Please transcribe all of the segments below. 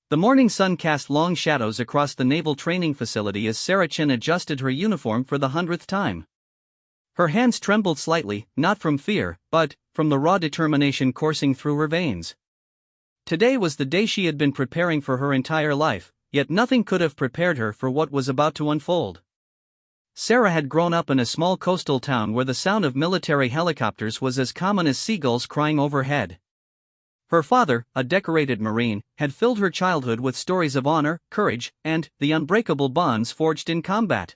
The morning sun cast long shadows across the naval training facility as Sarah Chen adjusted her uniform for the 100th time. Her hands trembled slightly, not from fear, but from the raw determination coursing through her veins. Today was the day she had been preparing for her entire life, yet nothing could have prepared her for what was about to unfold. Sarah had grown up in a small coastal town where the sound of military helicopters was as common as seagulls crying overhead. Her father, a decorated Marine, had filled her childhood with stories of honor, courage, and the unbreakable bonds forged in combat.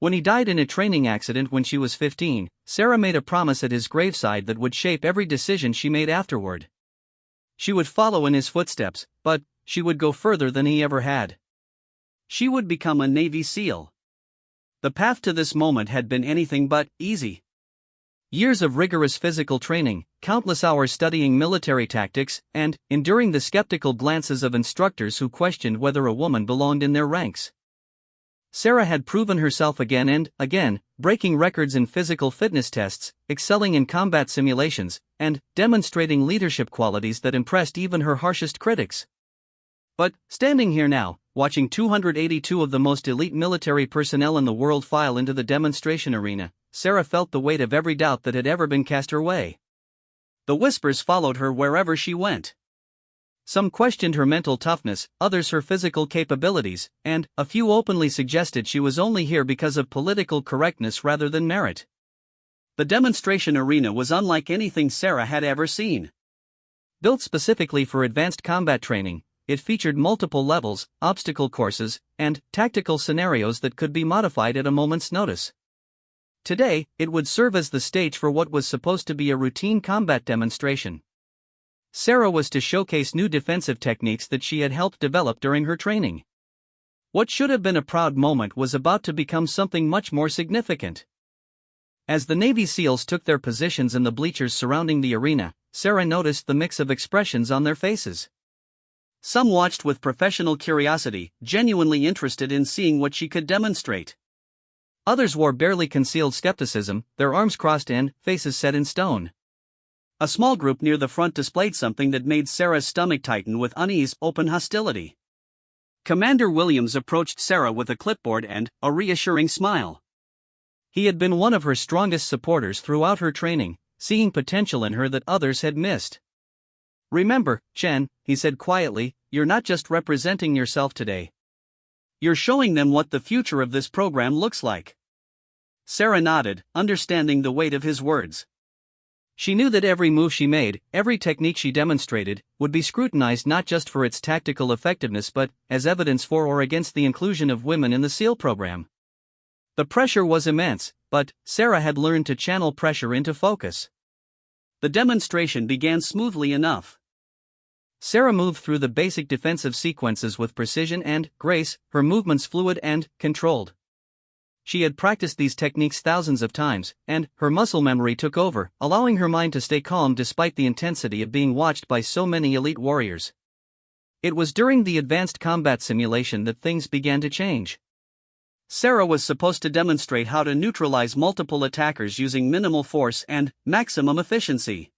When he died in a training accident when she was 15, Sarah made a promise at his graveside that would shape every decision she made afterward. She would follow in his footsteps, but she would go further than he ever had. She would become a Navy SEAL. The path to this moment had been anything but easy. Years of rigorous physical training, countless hours studying military tactics, and enduring the skeptical glances of instructors who questioned whether a woman belonged in their ranks. Sarah had proven herself again and again, breaking records in physical fitness tests, excelling in combat simulations, and demonstrating leadership qualities that impressed even her harshest critics. But, standing here now, watching 282 of the most elite military personnel in the world file into the demonstration arena, Sarah felt the weight of every doubt that had ever been cast her way. The whispers followed her wherever she went. Some questioned her mental toughness, others her physical capabilities, and a few openly suggested she was only here because of political correctness rather than merit. The demonstration arena was unlike anything Sarah had ever seen. Built specifically for advanced combat training, it featured multiple levels, obstacle courses, and tactical scenarios that could be modified at a moment's notice. Today, it would serve as the stage for what was supposed to be a routine combat demonstration. Sarah was to showcase new defensive techniques that she had helped develop during her training. What should have been a proud moment was about to become something much more significant. As the Navy SEALs took their positions in the bleachers surrounding the arena, Sarah noticed the mix of expressions on their faces. Some watched with professional curiosity, genuinely interested in seeing what she could demonstrate. Others wore barely concealed skepticism, their arms crossed and faces set in stone. A small group near the front displayed something that made Sarah's stomach tighten with unease, open hostility. Commander Williams approached Sarah with a clipboard and a reassuring smile. He had been one of her strongest supporters throughout her training, seeing potential in her that others had missed. "Remember, Chen," he said quietly, "you're not just representing yourself today. You're showing them what the future of this program looks like." Sarah nodded, understanding the weight of his words. She knew that every move she made, every technique she demonstrated, would be scrutinized not just for its tactical effectiveness but as evidence for or against the inclusion of women in the SEAL program. The pressure was immense, but Sarah had learned to channel pressure into focus. The demonstration began smoothly enough. Sarah moved through the basic defensive sequences with precision and grace, her movements fluid and controlled. She had practiced these techniques thousands of times, and her muscle memory took over, allowing her mind to stay calm despite the intensity of being watched by so many elite warriors. It was during the advanced combat simulation that things began to change. Sarah was supposed to demonstrate how to neutralize multiple attackers using minimal force and maximum efficiency.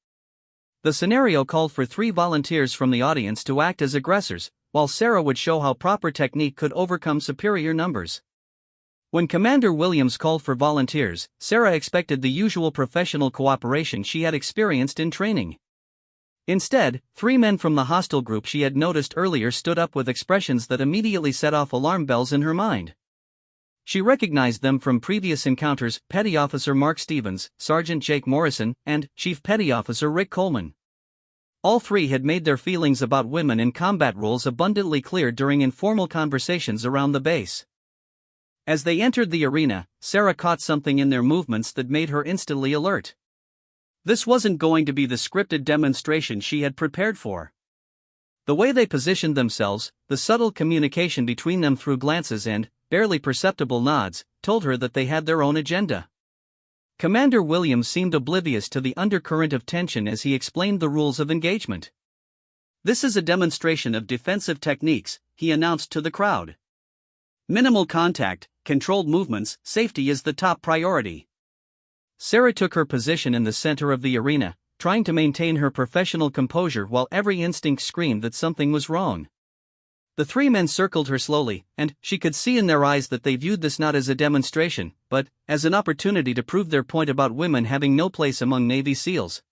The scenario called for 3 volunteers from the audience to act as aggressors, while Sarah would show how proper technique could overcome superior numbers. When Commander Williams called for volunteers, Sarah expected the usual professional cooperation she had experienced in training. Instead, 3 men from the hostile group she had noticed earlier stood up with expressions that immediately set off alarm bells in her mind. She recognized them from previous encounters: Petty Officer Mark Stevens, Sergeant Jake Morrison, and Chief Petty Officer Rick Coleman. All 3 had made their feelings about women in combat roles abundantly clear during informal conversations around the base. As they entered the arena, Sarah caught something in their movements that made her instantly alert. This wasn't going to be the scripted demonstration she had prepared for. The way they positioned themselves, the subtle communication between them through glances and barely perceptible nods, told her that they had their own agenda. Commander Williams seemed oblivious to the undercurrent of tension as he explained the rules of engagement. "This is a demonstration of defensive techniques," he announced to the crowd. "Minimal contact, controlled movements, safety is the top priority." Sarah took her position in the center of the arena, trying to maintain her professional composure while every instinct screamed that something was wrong. The three men circled her slowly, and she could see in their eyes that they viewed this not as a demonstration, but as an opportunity to prove their point about women having no place among Navy SEALs.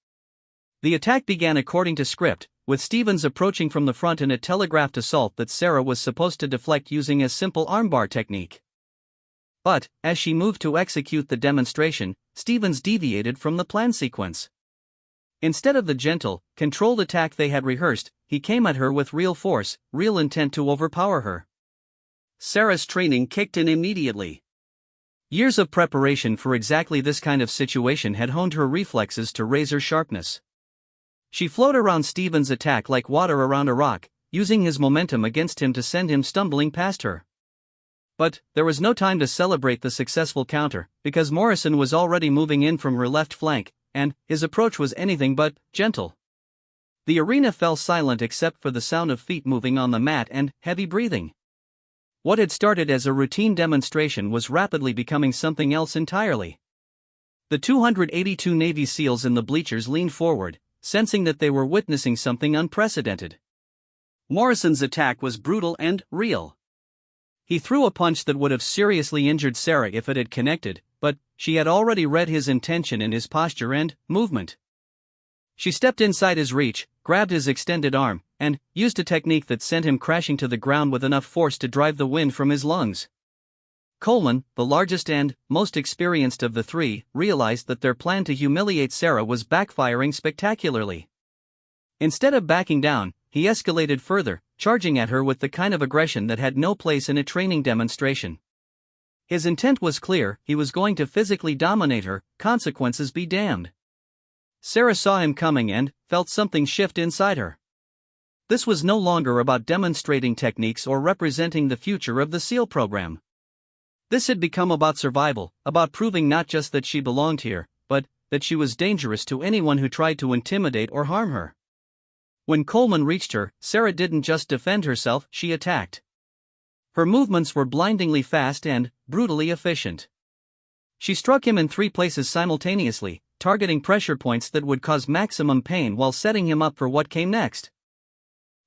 The attack began according to script, with Stevens approaching from the front in a telegraphed assault that Sarah was supposed to deflect using a simple armbar technique. But, as she moved to execute the demonstration, Stevens deviated from the plan sequence. Instead of the gentle, controlled attack they had rehearsed, he came at her with real force, real intent to overpower her. Sarah's training kicked in immediately. Years of preparation for exactly this kind of situation had honed her reflexes to razor sharpness. She flowed around Stevens' attack like water around a rock, using his momentum against him to send him stumbling past her. But there was no time to celebrate the successful counter, because Morrison was already moving in from her left flank, and his approach was anything but gentle. The arena fell silent except for the sound of feet moving on the mat and heavy breathing. What had started as a routine demonstration was rapidly becoming something else entirely. The 282 Navy SEALs in the bleachers leaned forward, sensing that they were witnessing something unprecedented. Morrison's attack was brutal and real. He threw a punch that would have seriously injured Sarah if it had connected, but she had already read his intention in his posture and movement. She stepped inside his reach, grabbed his extended arm, and used a technique that sent him crashing to the ground with enough force to drive the wind from his lungs. Coleman, the largest and most experienced of the three, realized that their plan to humiliate Sarah was backfiring spectacularly. Instead of backing down, he escalated further, charging at her with the kind of aggression that had no place in a training demonstration. His intent was clear: he was going to physically dominate her, consequences be damned. Sarah saw him coming and felt something shift inside her. This was no longer about demonstrating techniques or representing the future of the SEAL program. This had become about survival, about proving not just that she belonged here, but that she was dangerous to anyone who tried to intimidate or harm her. When Coleman reached her, Sarah didn't just defend herself, she attacked. Her movements were blindingly fast and brutally efficient. She struck him in 3 places simultaneously, targeting pressure points that would cause maximum pain while setting him up for what came next.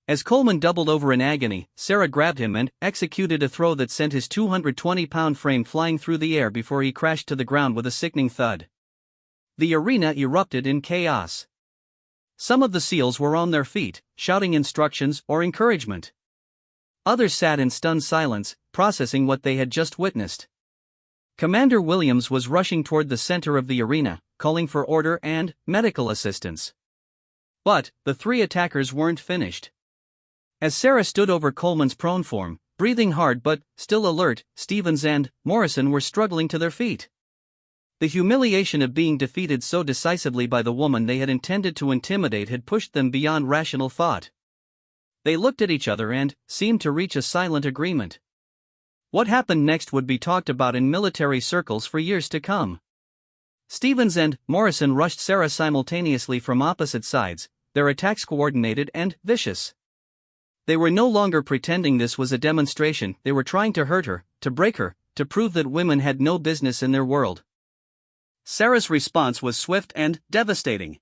As Coleman doubled over in agony, Sarah grabbed him and executed a throw that sent his 220-pound frame flying through the air before he crashed to the ground with a sickening thud. The arena erupted in chaos. Some of the SEALs were on their feet, shouting instructions or encouragement. Others sat in stunned silence, processing what they had just witnessed. Commander Williams was rushing toward the center of the arena, calling for order and medical assistance. But the 3 attackers weren't finished. As Sarah stood over Coleman's prone form, breathing hard but still alert, Stevens and Morrison were struggling to their feet. The humiliation of being defeated so decisively by the woman they had intended to intimidate had pushed them beyond rational thought. They looked at each other and seemed to reach a silent agreement. What happened next would be talked about in military circles for years to come. Stevens and Morrison rushed Sarah simultaneously from opposite sides, their attacks coordinated and vicious. They were no longer pretending this was a demonstration, they were trying to hurt her, to break her, to prove that women had no business in their world. Sarah's response was swift and devastating.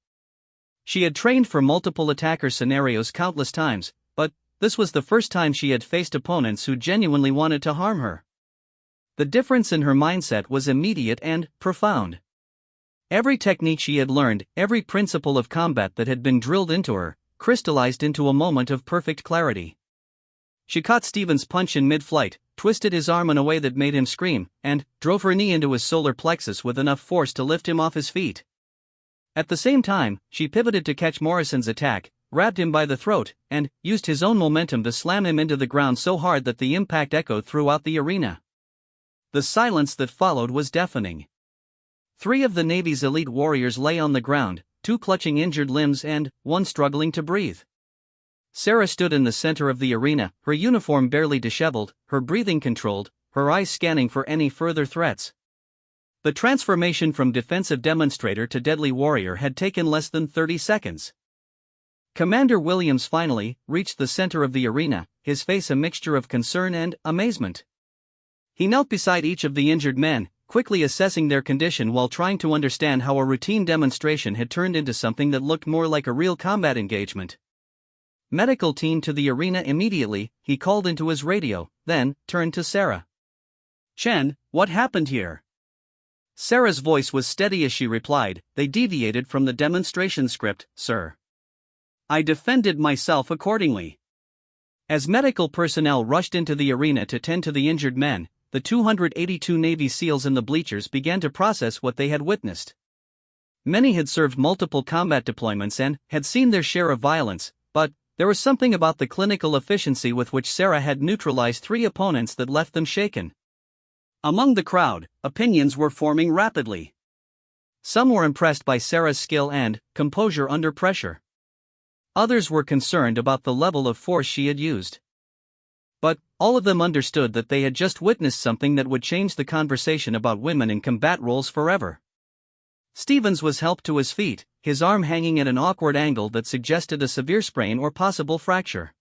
She had trained for multiple attacker scenarios countless times, but this was the first time she had faced opponents who genuinely wanted to harm her. The difference in her mindset was immediate and profound. Every technique she had learned, every principle of combat that had been drilled into her, crystallized into a moment of perfect clarity. She caught Stevens' punch in mid-flight, twisted his arm in a way that made him scream, and drove her knee into his solar plexus with enough force to lift him off his feet. At the same time, she pivoted to catch Morrison's attack, grabbed him by the throat, and used his own momentum to slam him into the ground so hard that the impact echoed throughout the arena. The silence that followed was deafening. 3 of the Navy's elite warriors lay on the ground, 2 clutching injured limbs and 1 struggling to breathe. Sarah stood in the center of the arena, her uniform barely disheveled, her breathing controlled, her eyes scanning for any further threats. The transformation from defensive demonstrator to deadly warrior had taken less than 30 seconds. Commander Williams finally reached the center of the arena, his face a mixture of concern and amazement. He knelt beside each of the injured men, quickly assessing their condition while trying to understand how a routine demonstration had turned into something that looked more like a real combat engagement. medical team to the arena immediately, he called into his radio, then turned to Sarah. "Chen, what happened here?" Sarah's voice was steady as she replied, "They deviated from the demonstration script, sir. I defended myself accordingly." As medical personnel rushed into the arena to tend to the injured men, the 282 Navy SEALs in the bleachers began to process what they had witnessed. Many had served multiple combat deployments and had seen their share of violence, but there was something about the clinical efficiency with which Sarah had neutralized 3 opponents that left them shaken. Among the crowd, opinions were forming rapidly. Some were impressed by Sarah's skill and composure under pressure. Others were concerned about the level of force she had used. But all of them understood that they had just witnessed something that would change the conversation about women in combat roles forever. Stevens was helped to his feet, his arm hanging at an awkward angle that suggested a severe sprain or possible fracture.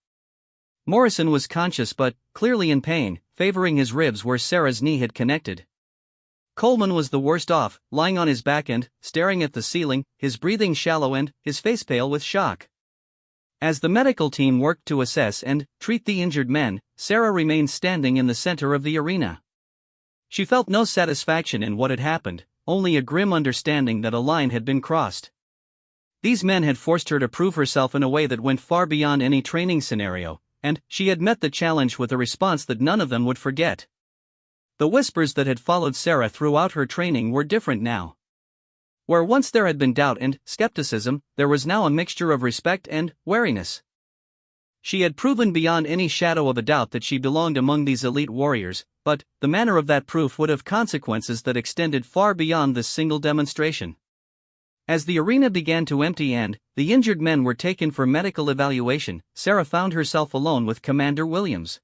Morrison was conscious but clearly in pain, favoring his ribs where Sarah's knee had connected. Coleman was the worst off, lying on his back and staring at the ceiling, his breathing shallow and his face pale with shock. As the medical team worked to assess and treat the injured men, Sarah remained standing in the center of the arena. She felt no satisfaction in what had happened, only a grim understanding that a line had been crossed. These men had forced her to prove herself in a way that went far beyond any training scenario, and she had met the challenge with a response that none of them would forget. The whispers that had followed Sarah throughout her training were different now. Where once there had been doubt and skepticism, there was now a mixture of respect and wariness. She had proven beyond any shadow of a doubt that she belonged among these elite warriors, but the manner of that proof would have consequences that extended far beyond this single demonstration. As the arena began to empty and the injured men were taken for medical evaluation, Sarah found herself alone with Commander Williams.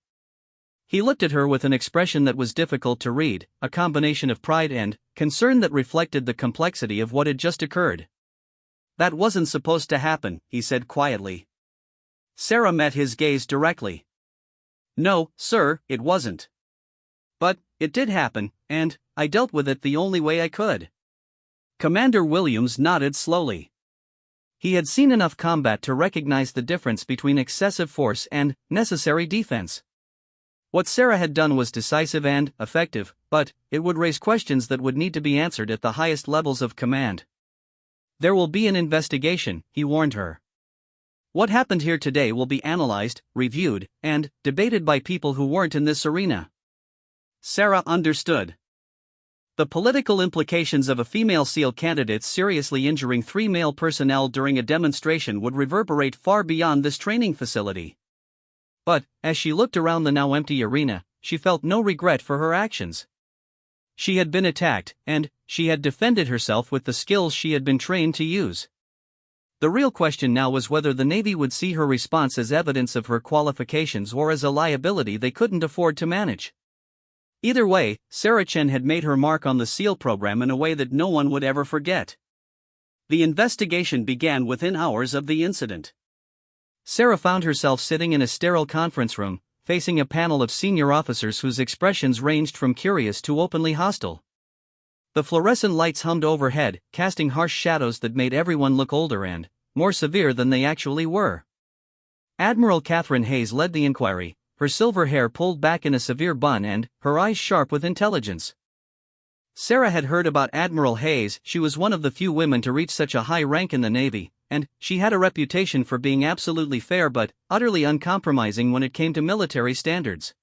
He looked at her with an expression that was difficult to read, a combination of pride and concern that reflected the complexity of what had just occurred. "That wasn't supposed to happen," he said quietly. Sarah met his gaze directly. "No, sir, it wasn't. But it did happen, and I dealt with it the only way I could." Commander Williams nodded slowly. He had seen enough combat to recognize the difference between excessive force and necessary defense. What Sarah had done was decisive and effective, but it would raise questions that would need to be answered at the highest levels of command. "There will be an investigation," he warned her. "What happened here today will be analyzed, reviewed, and debated by people who weren't in this arena." Sarah understood. The political implications of a female SEAL candidate seriously injuring 3 male personnel during a demonstration would reverberate far beyond this training facility. But, as she looked around the now empty arena, she felt no regret for her actions. She had been attacked, and she had defended herself with the skills she had been trained to use. The real question now was whether the Navy would see her response as evidence of her qualifications or as a liability they couldn't afford to manage. Either way, Sarah Chen had made her mark on the SEAL program in a way that no one would ever forget. The investigation began within hours of the incident. Sarah found herself sitting in a sterile conference room, facing a panel of senior officers whose expressions ranged from curious to openly hostile. The fluorescent lights hummed overhead, casting harsh shadows that made everyone look older and more severe than they actually were. Admiral Catherine Hayes led the inquiry, her silver hair pulled back in a severe bun and her eyes sharp with intelligence. Sarah had heard about Admiral Hayes. She was one of the few women to reach such a high rank in the Navy, and she had a reputation for being absolutely fair but utterly uncompromising when it came to military standards.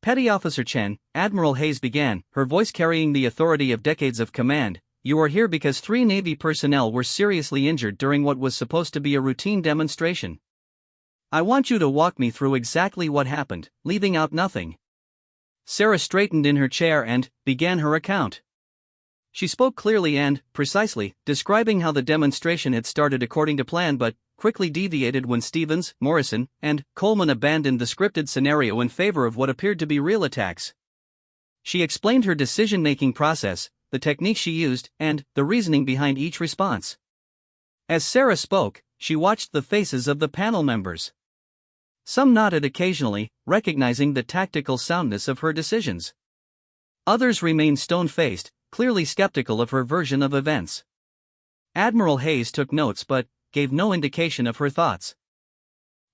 "Petty Officer Chen," Admiral Hayes began, her voice carrying the authority of decades of command, "you are here because 3 Navy personnel were seriously injured during what was supposed to be a routine demonstration. I want you to walk me through exactly what happened, leaving out nothing." Sarah straightened in her chair and began her account. She spoke clearly and precisely, describing how the demonstration had started according to plan but quickly deviated when Stevens, Morrison, and Coleman abandoned the scripted scenario in favor of what appeared to be real attacks. She explained her decision-making process, the techniques she used, and the reasoning behind each response. As Sarah spoke, she watched the faces of the panel members. Some nodded occasionally, recognizing the tactical soundness of her decisions. Others remained stone-faced, clearly skeptical of her version of events. Admiral Hayes took notes but gave no indication of her thoughts.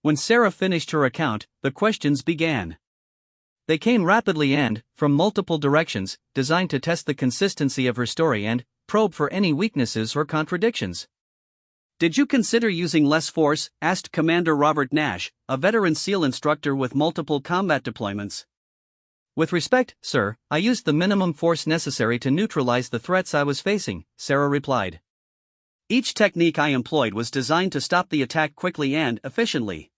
When Sarah finished her account, the questions began. They came rapidly and, from multiple directions, designed to test the consistency of her story and probe for any weaknesses or contradictions. "Did you consider using less force?" asked Commander Robert Nash, a veteran SEAL instructor with multiple combat deployments. "With respect, sir, I used the minimum force necessary to neutralize the threats I was facing," Sarah replied. "Each technique I employed was designed to stop the attack quickly and efficiently."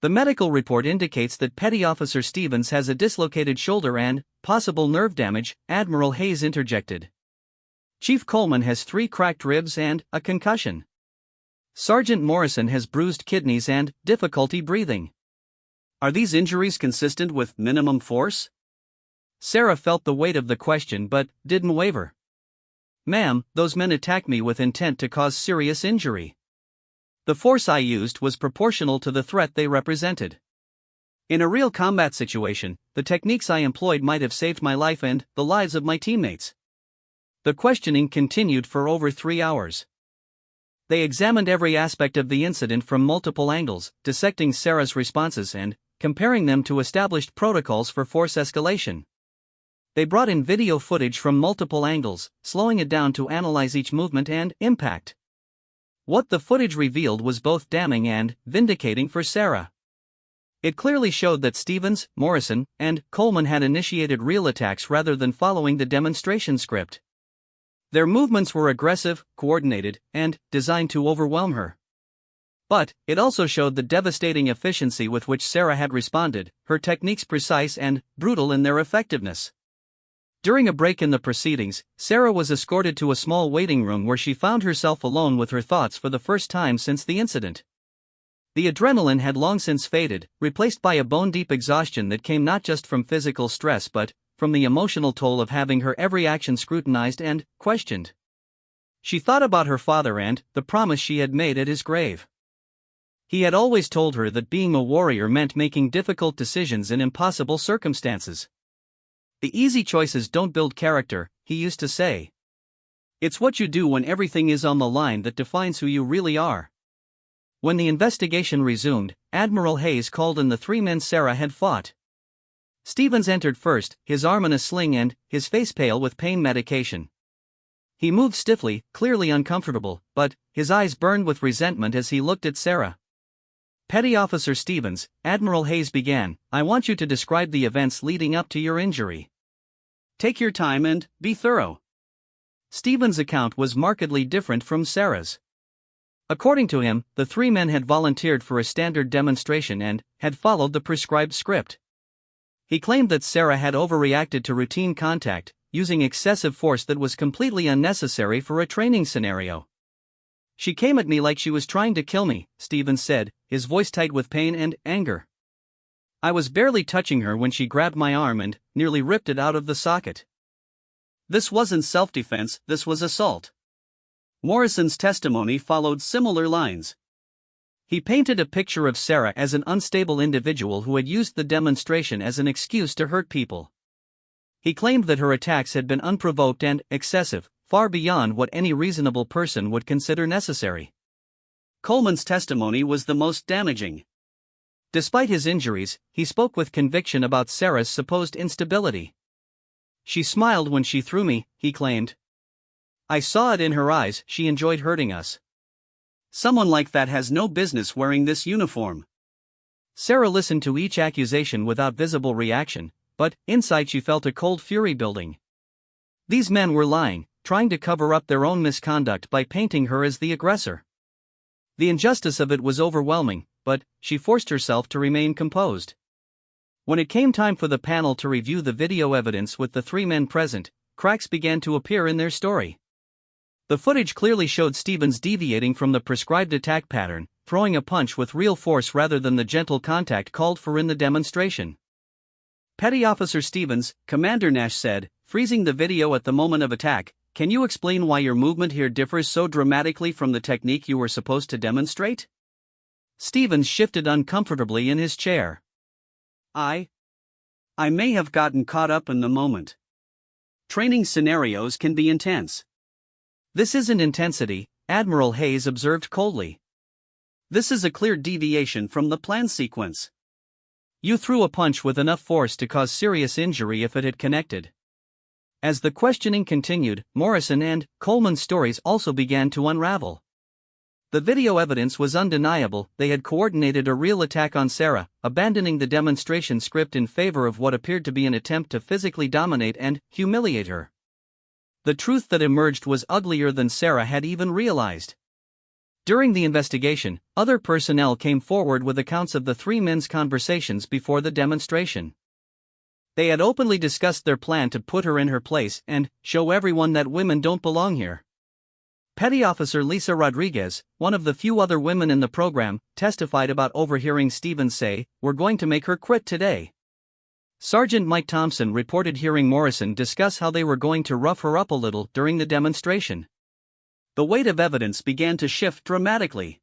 The medical report indicates that Petty Officer Stevens has a dislocated shoulder and possible nerve damage, Admiral Hayes interjected. Chief Coleman has 3 cracked ribs and a concussion. Sergeant Morrison has bruised kidneys and difficulty breathing. Are these injuries consistent with minimum force? Sarah felt the weight of the question but didn't waver. "Ma'am, those men attacked me with intent to cause serious injury. The force I used was proportional to the threat they represented. In a real combat situation, the techniques I employed might have saved my life and the lives of my teammates." The questioning continued for over 3 hours. They examined every aspect of the incident from multiple angles, dissecting Sarah's responses and comparing them to established protocols for force escalation. They brought in video footage from multiple angles, slowing it down to analyze each movement and impact. What the footage revealed was both damning and vindicating for Sarah. It clearly showed that Stevens, Morrison, and Coleman had initiated real attacks rather than following the demonstration script. Their movements were aggressive, coordinated, and designed to overwhelm her. But it also showed the devastating efficiency with which Sarah had responded, her techniques precise and brutal in their effectiveness. During a break in the proceedings, Sarah was escorted to a small waiting room where she found herself alone with her thoughts for the first time since the incident. The adrenaline had long since faded, replaced by a bone-deep exhaustion that came not just from physical stress but from the emotional toll of having her every action scrutinized and questioned. She thought about her father and the promise she had made at his grave. He had always told her that being a warrior meant making difficult decisions in impossible circumstances. "The easy choices don't build character," he used to say. "It's what you do when everything is on the line that defines who you really are." When the investigation resumed, Admiral Hayes called in the 3 men Sarah had fought. Stevens entered first, his arm in a sling and his face pale with pain medication. He moved stiffly, clearly uncomfortable, but his eyes burned with resentment as he looked at Sarah. "Petty Officer Stevens," Admiral Hayes began, "I want you to describe the events leading up to your injury. Take your time and be thorough." Stevens' account was markedly different from Sarah's. According to him, the 3 men had volunteered for a standard demonstration and had followed the prescribed script. He claimed that Sarah had overreacted to routine contact, using excessive force that was completely unnecessary for a training scenario. "She came at me like she was trying to kill me," Stevens said, his voice tight with pain and anger. "I was barely touching her when she grabbed my arm and nearly ripped it out of the socket. This wasn't self-defense, this was assault." Morrison's testimony followed similar lines. He painted a picture of Sarah as an unstable individual who had used the demonstration as an excuse to hurt people. He claimed that her attacks had been unprovoked and excessive, far beyond what any reasonable person would consider necessary. Coleman's testimony was the most damaging. Despite his injuries, he spoke with conviction about Sarah's supposed instability. "She smiled when she threw me," he claimed. "I saw it in her eyes, she enjoyed hurting us. Someone like that has no business wearing this uniform." Sarah listened to each accusation without visible reaction, but inside she felt a cold fury building. These men were lying, trying to cover up their own misconduct by painting her as the aggressor. The injustice of it was overwhelming, but she forced herself to remain composed. When it came time for the panel to review the video evidence with the 3 men present, cracks began to appear in their story. The footage clearly showed Stevens deviating from the prescribed attack pattern, throwing a punch with real force rather than the gentle contact called for in the demonstration. Petty Officer Stevens, Commander Nash said, freezing the video at the moment of attack, "Can you explain why your movement here differs so dramatically from the technique you were supposed to demonstrate?" Stevens shifted uncomfortably in his chair. I may have gotten caught up in the moment. Training scenarios can be intense." "This isn't intensity," Admiral Hayes observed coldly. This is a clear deviation from the planned sequence. You threw a punch with enough force to cause serious injury if it had connected. As the questioning continued, Morrison and Coleman's stories also began to unravel. The video evidence was undeniable. They had coordinated a real attack on Sarah, abandoning the demonstration script in favor of what appeared to be an attempt to physically dominate and humiliate her. The truth that emerged was uglier than Sarah had even realized. During the investigation, other personnel came forward with accounts of the three men's conversations before the demonstration. They had openly discussed their plan to put her in her place and show everyone that women don't belong here. Petty Officer Lisa Rodriguez, one of the few other women in the program, testified about overhearing Stevens say, "We're going to make her quit today." Sergeant Mike Thompson reported hearing Morrison discuss how they were going to rough her up a little during the demonstration. The weight of evidence began to shift dramatically.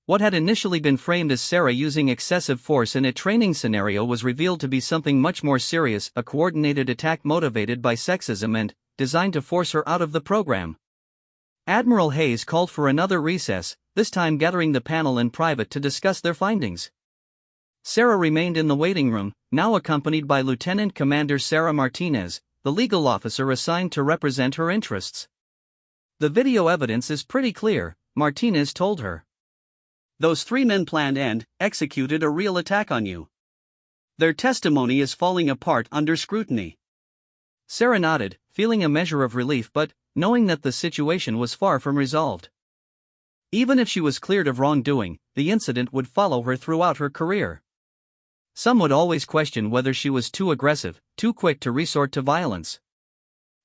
What had initially been framed as Sarah using excessive force in a training scenario was revealed to be something much more serious, a coordinated attack motivated by sexism and designed to force her out of the program. Admiral Hayes called for another recess, this time gathering the panel in private to discuss their findings. Sarah remained in the waiting room, now accompanied by Lieutenant Commander Sarah Martinez, the legal officer assigned to represent her interests. "The video evidence is pretty clear," Martinez told her. "Those three men planned and executed a real attack on you. Their testimony is falling apart under scrutiny." Sarah nodded, feeling a measure of relief but knowing that the situation was far from resolved. Even if she was cleared of wrongdoing, the incident would follow her throughout her career. Some would always question whether she was too aggressive, too quick to resort to violence.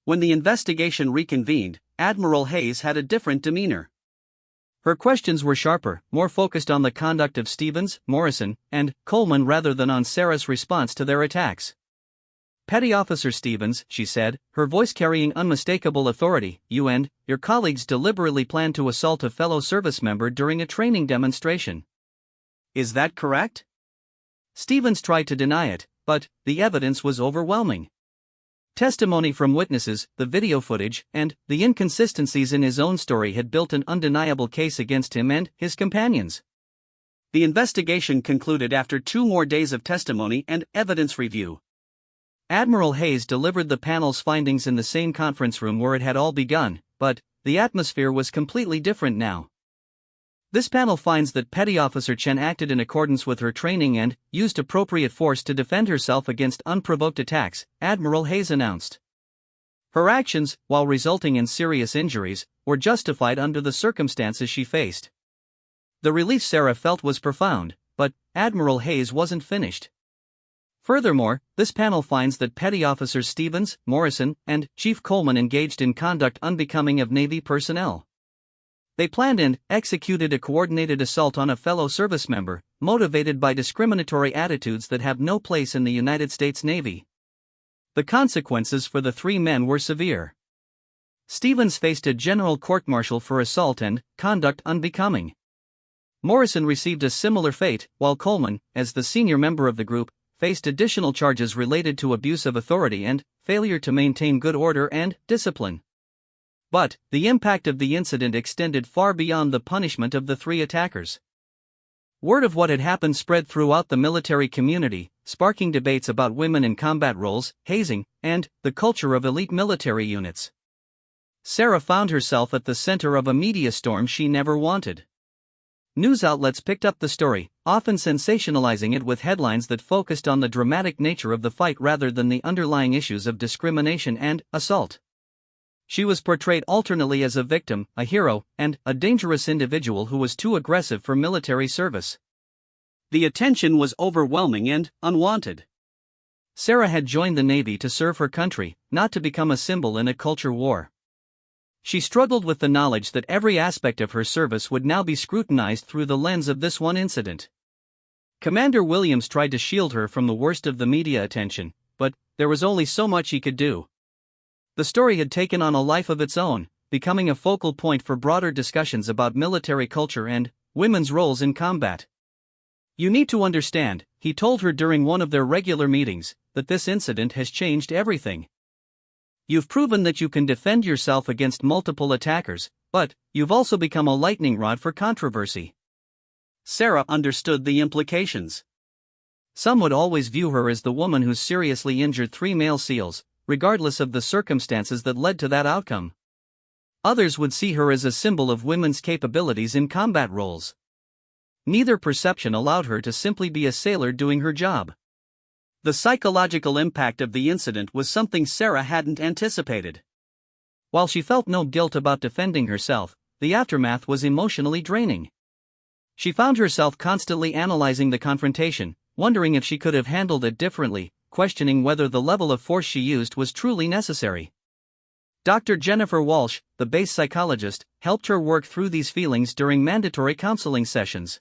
When the investigation reconvened, Admiral Hayes had a different demeanor. Her questions were sharper, more focused on the conduct of Stevens, Morrison, and Coleman rather than on Sarah's response to their attacks. "Petty Officer Stevens," she said, her voice carrying unmistakable authority, "you and your colleagues deliberately planned to assault a fellow service member during a training demonstration. Is that correct?" Stevens tried to deny it, but the evidence was overwhelming. Testimony from witnesses, the video footage, and the inconsistencies in his own story had built an undeniable case against him and his companions. The investigation concluded after 2 more days of testimony and evidence review. Admiral Hayes delivered the panel's findings in the same conference room where it had all begun, but the atmosphere was completely different now. This panel finds that Petty Officer Chen acted in accordance with her training and used appropriate force to defend herself against unprovoked attacks, Admiral Hayes announced. Her actions, while resulting in serious injuries, were justified under the circumstances she faced. The relief Sarah felt was profound, but Admiral Hayes wasn't finished. Furthermore, this panel finds that Petty Officers Stevens, Morrison, and Chief Coleman engaged in conduct unbecoming of Navy personnel. They planned and executed a coordinated assault on a fellow service member, motivated by discriminatory attitudes that have no place in the United States Navy. The consequences for the 3 men were severe. Stevens faced a general court-martial for assault and conduct unbecoming. Morrison received a similar fate, while Coleman, as the senior member of the group, faced additional charges related to abuse of authority and failure to maintain good order and discipline. But the impact of the incident extended far beyond the punishment of the 3 attackers. Word of what had happened spread throughout the military community, sparking debates about women in combat roles, hazing, and the culture of elite military units. Sarah found herself at the center of a media storm she never wanted. News outlets picked up the story, often sensationalizing it with headlines that focused on the dramatic nature of the fight rather than the underlying issues of discrimination and assault. She was portrayed alternately as a victim, a hero, and a dangerous individual who was too aggressive for military service. The attention was overwhelming and unwanted. Sarah had joined the Navy to serve her country, not to become a symbol in a culture war. She struggled with the knowledge that every aspect of her service would now be scrutinized through the lens of this one incident. Commander Williams tried to shield her from the worst of the media attention, but there was only so much he could do. The story had taken on a life of its own, becoming a focal point for broader discussions about military culture and women's roles in combat. "You need to understand," he told her during one of their regular meetings, "that this incident has changed everything. You've proven that you can defend yourself against multiple attackers, but you've also become a lightning rod for controversy. Sarah understood the implications. Some would always view her as the woman who seriously injured 3 male SEALs, regardless of the circumstances that led to that outcome. Others would see her as a symbol of women's capabilities in combat roles. Neither perception allowed her to simply be a sailor doing her job. The psychological impact of the incident was something Sarah hadn't anticipated. While she felt no guilt about defending herself, the aftermath was emotionally draining. She found herself constantly analyzing the confrontation, wondering if she could have handled it differently, questioning whether the level of force she used was truly necessary. Dr. Jennifer Walsh, the base psychologist, helped her work through these feelings during mandatory counseling sessions.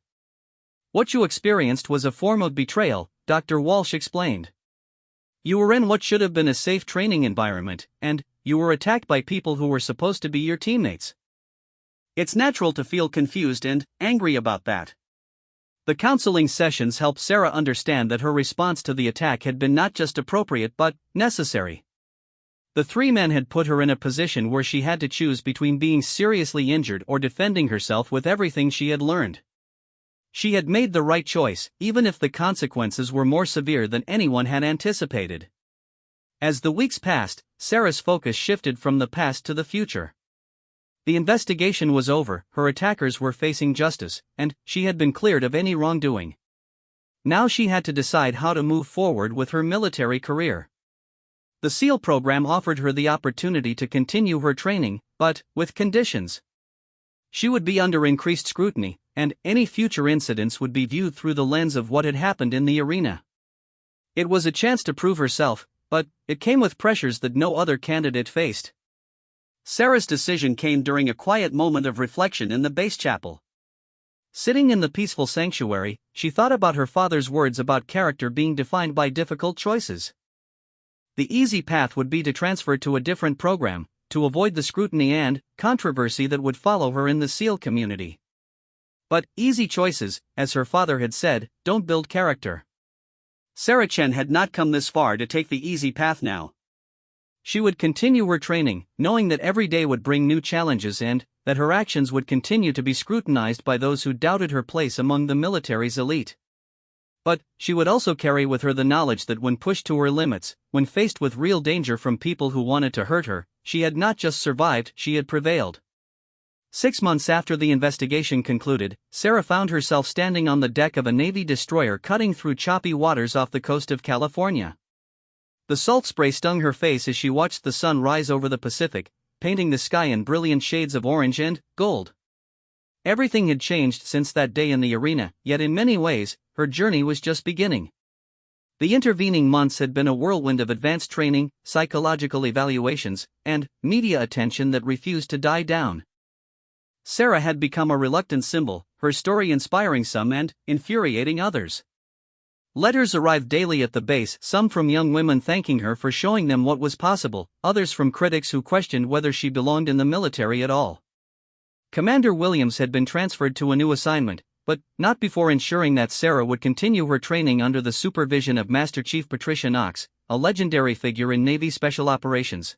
"What you experienced was a form of betrayal," Dr. Walsh explained. "You were in what should have been a safe training environment, and you were attacked by people who were supposed to be your teammates. It's natural to feel confused and angry about that." The counseling sessions helped Sarah understand that her response to the attack had been not just appropriate but necessary. The 3 men had put her in a position where she had to choose between being seriously injured or defending herself with everything she had learned. She had made the right choice, even if the consequences were more severe than anyone had anticipated. As the weeks passed, Sarah's focus shifted from the past to the future. The investigation was over, her attackers were facing justice, and she had been cleared of any wrongdoing. Now she had to decide how to move forward with her military career. The SEAL program offered her the opportunity to continue her training, but with conditions. She would be under increased scrutiny, and any future incidents would be viewed through the lens of what had happened in the arena. It was a chance to prove herself, but it came with pressures that no other candidate faced. Sarah's decision came during a quiet moment of reflection in the base chapel. Sitting in the peaceful sanctuary, she thought about her father's words about character being defined by difficult choices. The easy path would be to transfer to a different program, to avoid the scrutiny and controversy that would follow her in the SEAL community. But easy choices, as her father had said, don't build character. Sarah Chen had not come this far to take the easy path now. She would continue her training, knowing that every day would bring new challenges and that her actions would continue to be scrutinized by those who doubted her place among the military's elite. But she would also carry with her the knowledge that when pushed to her limits, when faced with real danger from people who wanted to hurt her, she had not just survived, she had prevailed. 6 months after the investigation concluded, Sarah found herself standing on the deck of a Navy destroyer cutting through choppy waters off the coast of California. The salt spray stung her face as she watched the sun rise over the Pacific, painting the sky in brilliant shades of orange and gold. Everything had changed since that day in the arena, yet in many ways, her journey was just beginning. The intervening months had been a whirlwind of advanced training, psychological evaluations, and media attention that refused to die down. Sarah had become a reluctant symbol, her story inspiring some and infuriating others. Letters arrived daily at the base, some from young women thanking her for showing them what was possible, others from critics who questioned whether she belonged in the military at all. Commander Williams had been transferred to a new assignment, but not before ensuring that Sarah would continue her training under the supervision of Master Chief Patricia Knox, a legendary figure in Navy Special Operations.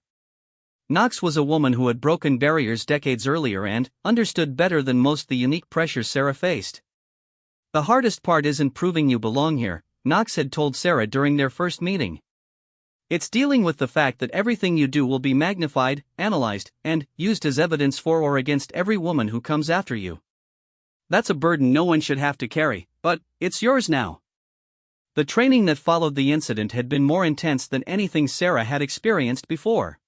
Knox was a woman who had broken barriers decades earlier and understood better than most the unique pressures Sarah faced. "The hardest part isn't proving you belong here," Knox had told Sarah during their first meeting. "It's dealing with the fact that everything you do will be magnified, analyzed, and used as evidence for or against every woman who comes after you. That's a burden no one should have to carry, but it's yours now." The training that followed the incident had been more intense than anything Sarah had experienced before.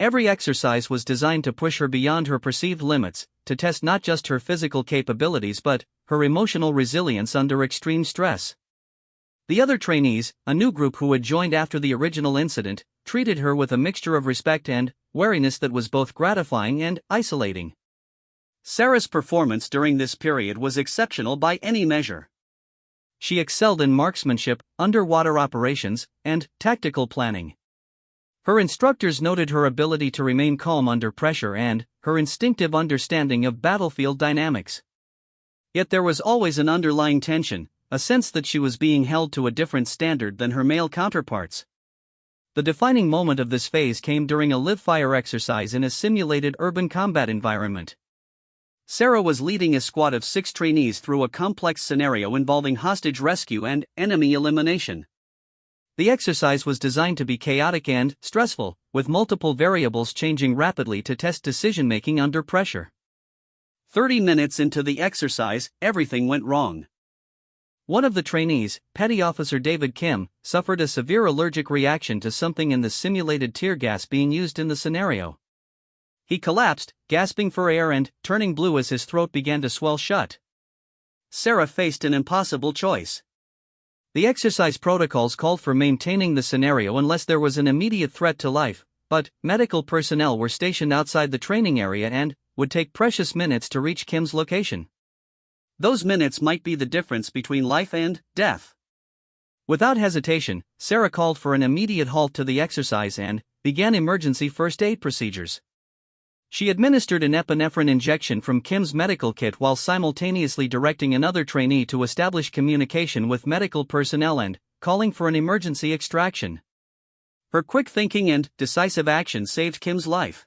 Every exercise was designed to push her beyond her perceived limits, to test not just her physical capabilities but her emotional resilience under extreme stress. The other trainees, a new group who had joined after the original incident, treated her with a mixture of respect and wariness that was both gratifying and isolating. Sarah's performance during this period was exceptional by any measure. She excelled in marksmanship, underwater operations, and tactical planning. Her instructors noted her ability to remain calm under pressure and her instinctive understanding of battlefield dynamics. Yet there was always an underlying tension, a sense that she was being held to a different standard than her male counterparts. The defining moment of this phase came during a live-fire exercise in a simulated urban combat environment. Sarah was leading a squad of 6 trainees through a complex scenario involving hostage rescue and enemy elimination. The exercise was designed to be chaotic and stressful, with multiple variables changing rapidly to test decision-making under pressure. 30 minutes into the exercise, everything went wrong. One of the trainees, Petty Officer David Kim, suffered a severe allergic reaction to something in the simulated tear gas being used in the scenario. He collapsed, gasping for air and turning blue as his throat began to swell shut. Sarah faced an impossible choice. The exercise protocols called for maintaining the scenario unless there was an immediate threat to life, but medical personnel were stationed outside the training area and would take precious minutes to reach Kim's location. Those minutes might be the difference between life and death. Without hesitation, Sarah called for an immediate halt to the exercise and began emergency first aid procedures. She administered an epinephrine injection from Kim's medical kit while simultaneously directing another trainee to establish communication with medical personnel and calling for an emergency extraction. Her quick thinking and decisive action saved Kim's life.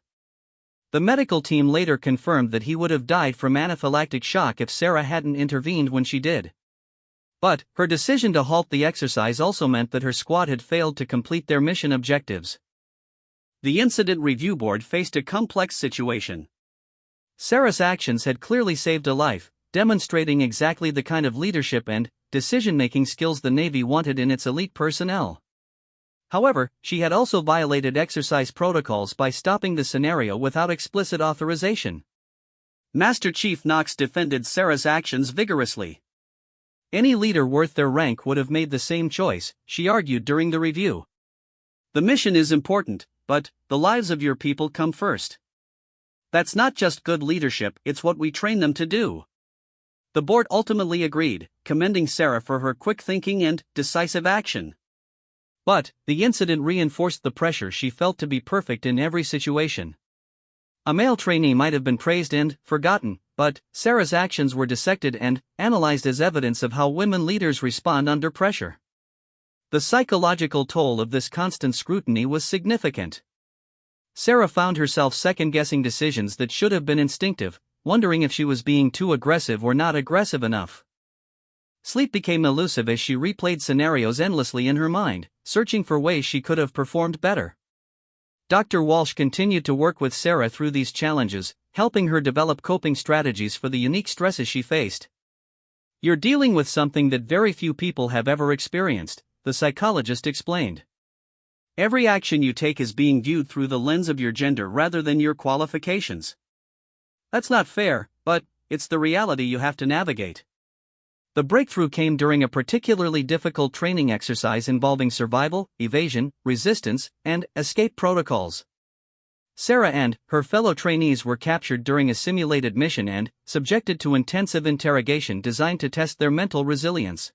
The medical team later confirmed that he would have died from anaphylactic shock if Sarah hadn't intervened when she did. But her decision to halt the exercise also meant that her squad had failed to complete their mission objectives. The Incident Review Board faced a complex situation. Sarah's actions had clearly saved a life, demonstrating exactly the kind of leadership and decision-making skills the Navy wanted in its elite personnel. However, she had also violated exercise protocols by stopping the scenario without explicit authorization. Master Chief Knox defended Sarah's actions vigorously. Any leader worth their rank would have made the same choice, she argued during the review. The mission is important, but the lives of your people come first. That's not just good leadership, it's what we train them to do. The board ultimately agreed, commending Sarah for her quick thinking and decisive action. But the incident reinforced the pressure she felt to be perfect in every situation. A male trainee might have been praised and forgotten, but Sarah's actions were dissected and analyzed as evidence of how women leaders respond under pressure. The psychological toll of this constant scrutiny was significant. Sarah found herself second-guessing decisions that should have been instinctive, wondering if she was being too aggressive or not aggressive enough. Sleep became elusive as she replayed scenarios endlessly in her mind, searching for ways she could have performed better. Dr. Walsh continued to work with Sarah through these challenges, helping her develop coping strategies for the unique stresses she faced. "You're dealing with something that very few people have ever experienced," the psychologist explained. "Every action you take is being viewed through the lens of your gender rather than your qualifications. That's not fair, but it's the reality you have to navigate." The breakthrough came during a particularly difficult training exercise involving survival, evasion, resistance, and escape protocols. Sarah and her fellow trainees were captured during a simulated mission and subjected to intensive interrogation designed to test their mental resilience.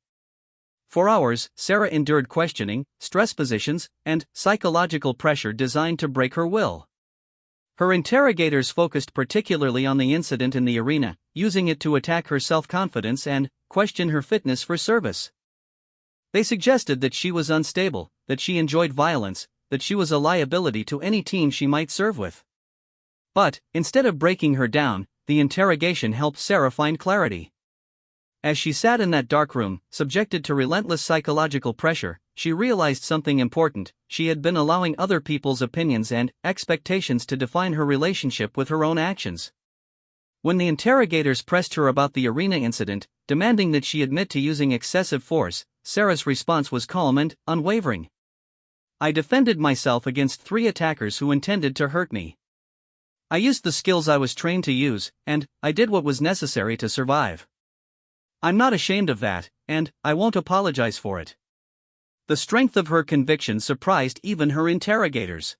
For hours, Sarah endured questioning, stress positions, and psychological pressure designed to break her will. Her interrogators focused particularly on the incident in the arena, using it to attack her self-confidence and question her fitness for service. They suggested that she was unstable, that she enjoyed violence, that she was a liability to any team she might serve with. But, instead of breaking her down, the interrogation helped Sarah find clarity. As she sat in that dark room, subjected to relentless psychological pressure, she realized something important: she had been allowing other people's opinions and expectations to define her relationship with her own actions. When the interrogators pressed her about the arena incident, demanding that she admit to using excessive force, Sarah's response was calm and unwavering. "I defended myself against 3 attackers who intended to hurt me. I used the skills I was trained to use, and I did what was necessary to survive. I'm not ashamed of that, and I won't apologize for it." The strength of her conviction surprised even her interrogators.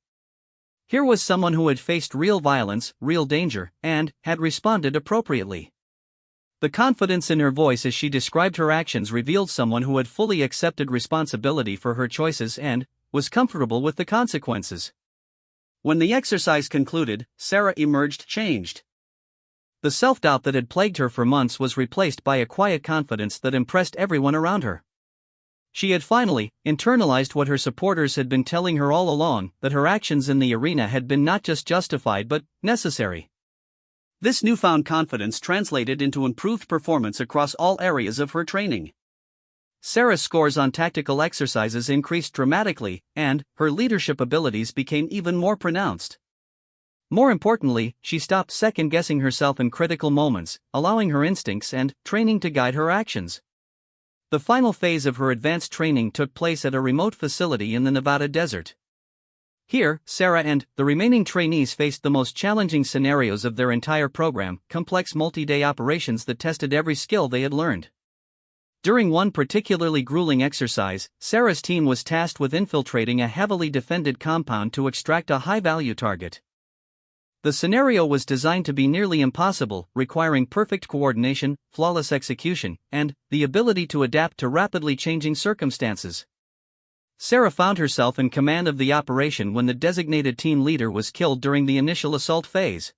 Here was someone who had faced real violence, real danger, and had responded appropriately. The confidence in her voice as she described her actions revealed someone who had fully accepted responsibility for her choices and was comfortable with the consequences. When the exercise concluded, Sarah emerged changed. The self-doubt that had plagued her for months was replaced by a quiet confidence that impressed everyone around her. She had finally internalized what her supporters had been telling her all along, that her actions in the arena had been not just justified but necessary. This newfound confidence translated into improved performance across all areas of her training. Sarah's scores on tactical exercises increased dramatically, and her leadership abilities became even more pronounced. More importantly, she stopped second-guessing herself in critical moments, allowing her instincts and training to guide her actions. The final phase of her advanced training took place at a remote facility in the Nevada desert. Here, Sarah and the remaining trainees faced the most challenging scenarios of their entire program, complex multi-day operations that tested every skill they had learned. During one particularly grueling exercise, Sarah's team was tasked with infiltrating a heavily defended compound to extract a high-value target. The scenario was designed to be nearly impossible, requiring perfect coordination, flawless execution, and the ability to adapt to rapidly changing circumstances. Sarah found herself in command of the operation when the designated team leader was killed during the initial assault phase.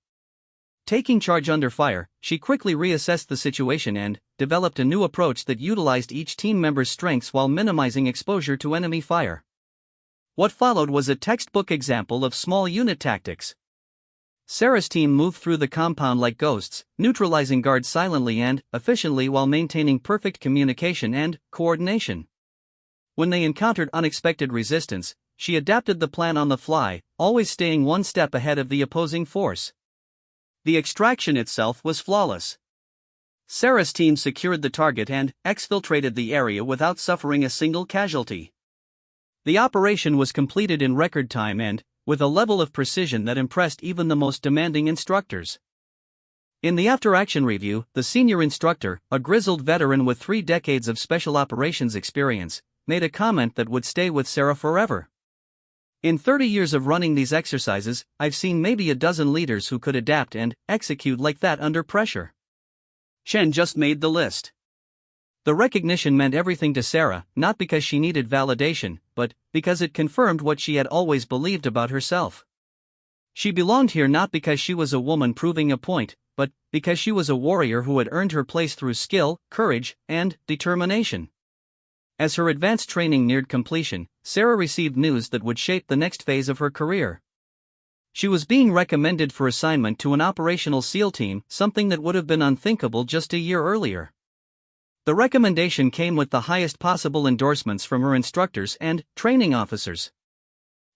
Taking charge under fire, she quickly reassessed the situation and developed a new approach that utilized each team member's strengths while minimizing exposure to enemy fire. What followed was a textbook example of small unit tactics. Sarah's team moved through the compound like ghosts, neutralizing guards silently and efficiently while maintaining perfect communication and coordination. When they encountered unexpected resistance, she adapted the plan on the fly, always staying one step ahead of the opposing force. The extraction itself was flawless. Sarah's team secured the target and exfiltrated the area without suffering a single casualty. The operation was completed in record time and with a level of precision that impressed even the most demanding instructors. In the after-action review, the senior instructor, a grizzled veteran with 3 decades of special operations experience, made a comment that would stay with Sarah forever. In 30 years of running these exercises, I've seen maybe a dozen leaders who could adapt and execute like that under pressure. Chen just made the list. The recognition meant everything to Sarah, not because she needed validation, but because it confirmed what she had always believed about herself. She belonged here not because she was a woman proving a point, but because she was a warrior who had earned her place through skill, courage, and determination. As her advanced training neared completion, Sarah received news that would shape the next phase of her career. She was being recommended for assignment to an operational SEAL team, something that would have been unthinkable just a year earlier. The recommendation came with the highest possible endorsements from her instructors and training officers.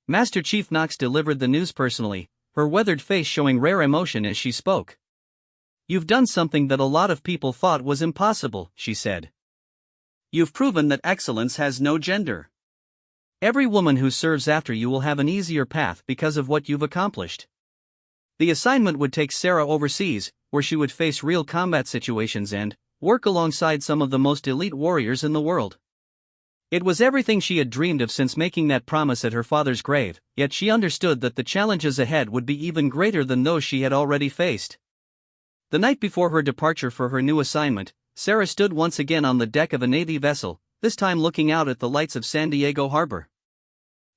Master Chief Knox delivered the news personally, her weathered face showing rare emotion as she spoke. "You've done something that a lot of people thought was impossible," she said. "You've proven that excellence has no gender. Every woman who serves after you will have an easier path because of what you've accomplished." The assignment would take Sarah overseas, where she would face real combat situations and work alongside some of the most elite warriors in the world. It was everything she had dreamed of since making that promise at her father's grave, yet she understood that the challenges ahead would be even greater than those she had already faced. The night before her departure for her new assignment, Sarah stood once again on the deck of a Navy vessel, this time looking out at the lights of San Diego Harbor.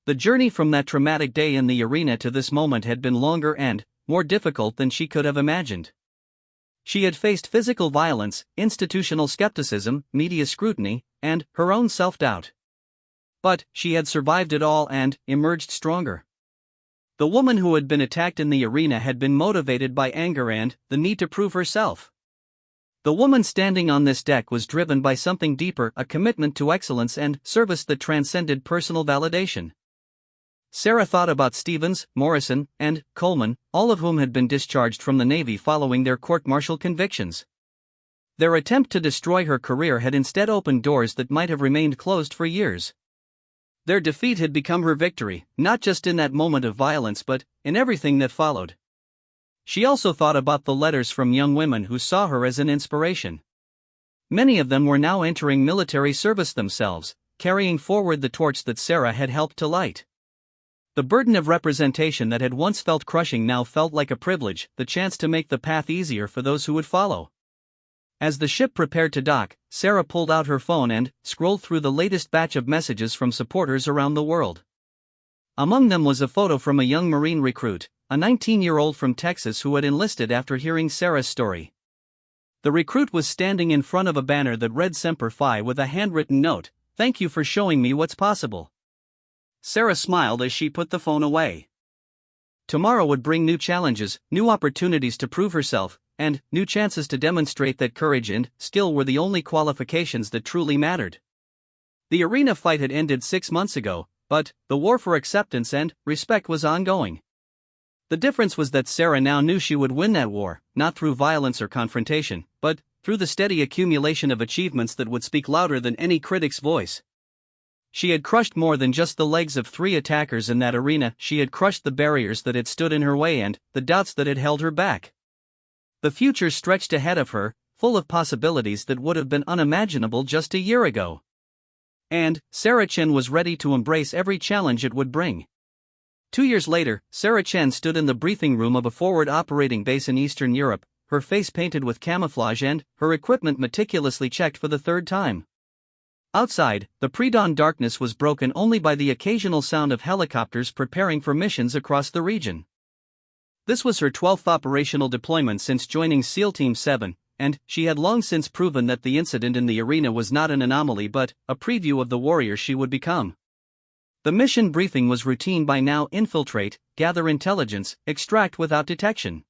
The journey from that traumatic day in the arena to this moment had been longer and more difficult than she could have imagined. She had faced physical violence, institutional skepticism, media scrutiny, and her own self-doubt. But she had survived it all and emerged stronger. The woman who had been attacked in the arena had been motivated by anger and the need to prove herself. The woman standing on this deck was driven by something deeper, a commitment to excellence and service that transcended personal validation. Sarah thought about Stevens, Morrison, and Coleman, all of whom had been discharged from the Navy following their court-martial convictions. Their attempt to destroy her career had instead opened doors that might have remained closed for years. Their defeat had become her victory, not just in that moment of violence but in everything that followed. She also thought about the letters from young women who saw her as an inspiration. Many of them were now entering military service themselves, carrying forward the torch that Sarah had helped to light. The burden of representation that had once felt crushing now felt like a privilege, the chance to make the path easier for those who would follow. As the ship prepared to dock, Sarah pulled out her phone and scrolled through the latest batch of messages from supporters around the world. Among them was a photo from a young Marine recruit, a 19-year-old from Texas who had enlisted after hearing Sarah's story. The recruit was standing in front of a banner that read Semper Fi with a handwritten note, "Thank you for showing me what's possible." Sarah smiled as she put the phone away. Tomorrow would bring new challenges, new opportunities to prove herself, and new chances to demonstrate that courage and skill were the only qualifications that truly mattered. The arena fight had ended 6 months ago, but the war for acceptance and respect was ongoing. The difference was that Sarah now knew she would win that war, not through violence or confrontation, but through the steady accumulation of achievements that would speak louder than any critic's voice. She had crushed more than just the legs of 3 attackers in that arena, she had crushed the barriers that had stood in her way and the doubts that had held her back. The future stretched ahead of her, full of possibilities that would have been unimaginable just a year ago. And Sarah Chen was ready to embrace every challenge it would bring. 2 years later, Sarah Chen stood in the briefing room of a forward operating base in Eastern Europe, her face painted with camouflage and her equipment meticulously checked for the 3rd time. Outside, the pre-dawn darkness was broken only by the occasional sound of helicopters preparing for missions across the region. This was her 12th operational deployment since joining SEAL Team 7, and she had long since proven that the incident in the arena was not an anomaly but a preview of the warrior she would become. The mission briefing was routine by now: infiltrate, gather intelligence, extract without detection.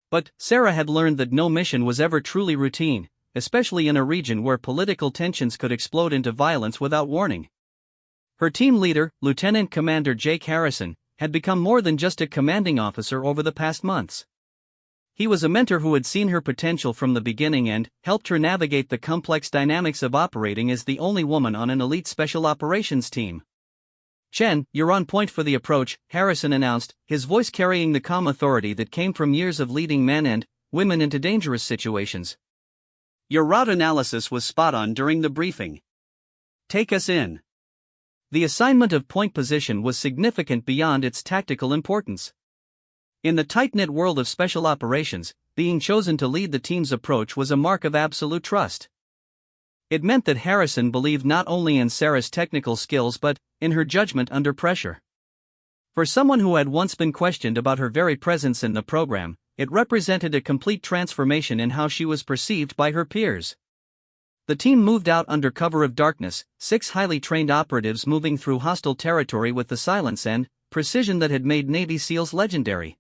But Sarah had learned that no mission was ever truly routine, especially in a region where political tensions could explode into violence without warning. Her team leader, Lieutenant Commander Jake Harrison, had become more than just a commanding officer over the past months. He was a mentor who had seen her potential from the beginning and helped her navigate the complex dynamics of operating as the only woman on an elite special operations team. "Chen, you're on point for the approach," Harrison announced, his voice carrying the calm authority that came from years of leading men and women into dangerous situations. "Your route analysis was spot on during the briefing. Take us in." The assignment of point position was significant beyond its tactical importance. In the tight-knit world of special operations, being chosen to lead the team's approach was a mark of absolute trust. It meant that Harrison believed not only in Sarah's technical skills but in her judgment under pressure. For someone who had once been questioned about her very presence in the program, it represented a complete transformation in how she was perceived by her peers. The team moved out under cover of darkness, 6 highly trained operatives moving through hostile territory with the silence and precision that had made Navy SEALs legendary.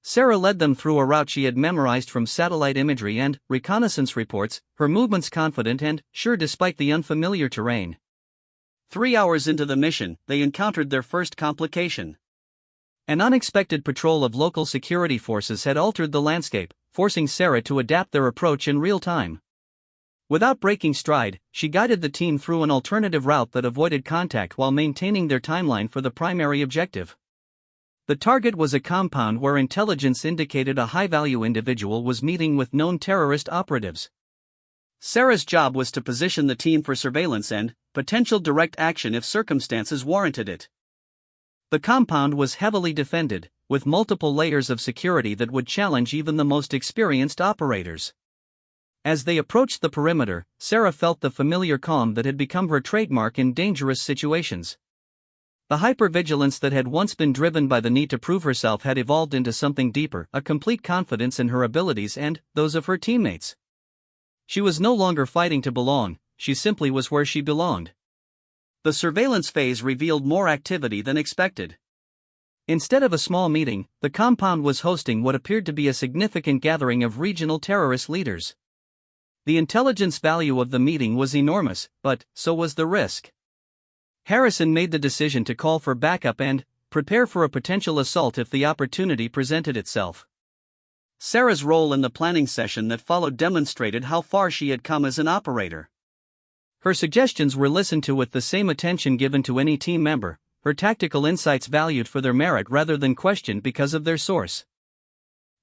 Sarah led them through a route she had memorized from satellite imagery and reconnaissance reports, her movements confident and sure despite the unfamiliar terrain. 3 hours into the mission, they encountered their first complication. An unexpected patrol of local security forces had altered the landscape, forcing Sarah to adapt their approach in real time. Without breaking stride, she guided the team through an alternative route that avoided contact while maintaining their timeline for the primary objective. The target was a compound where intelligence indicated a high-value individual was meeting with known terrorist operatives. Sarah's job was to position the team for surveillance and potential direct action if circumstances warranted it. The compound was heavily defended, with multiple layers of security that would challenge even the most experienced operators. As they approached the perimeter, Sarah felt the familiar calm that had become her trademark in dangerous situations. The hypervigilance that had once been driven by the need to prove herself had evolved into something deeper, a complete confidence in her abilities and those of her teammates. She was no longer fighting to belong, she simply was where she belonged. The surveillance phase revealed more activity than expected. Instead of a small meeting, the compound was hosting what appeared to be a significant gathering of regional terrorist leaders. The intelligence value of the meeting was enormous, but so was the risk. Harrison made the decision to call for backup and prepare for a potential assault if the opportunity presented itself. Sarah's role in the planning session that followed demonstrated how far she had come as an operator. Her suggestions were listened to with the same attention given to any team member, her tactical insights valued for their merit rather than questioned because of their source.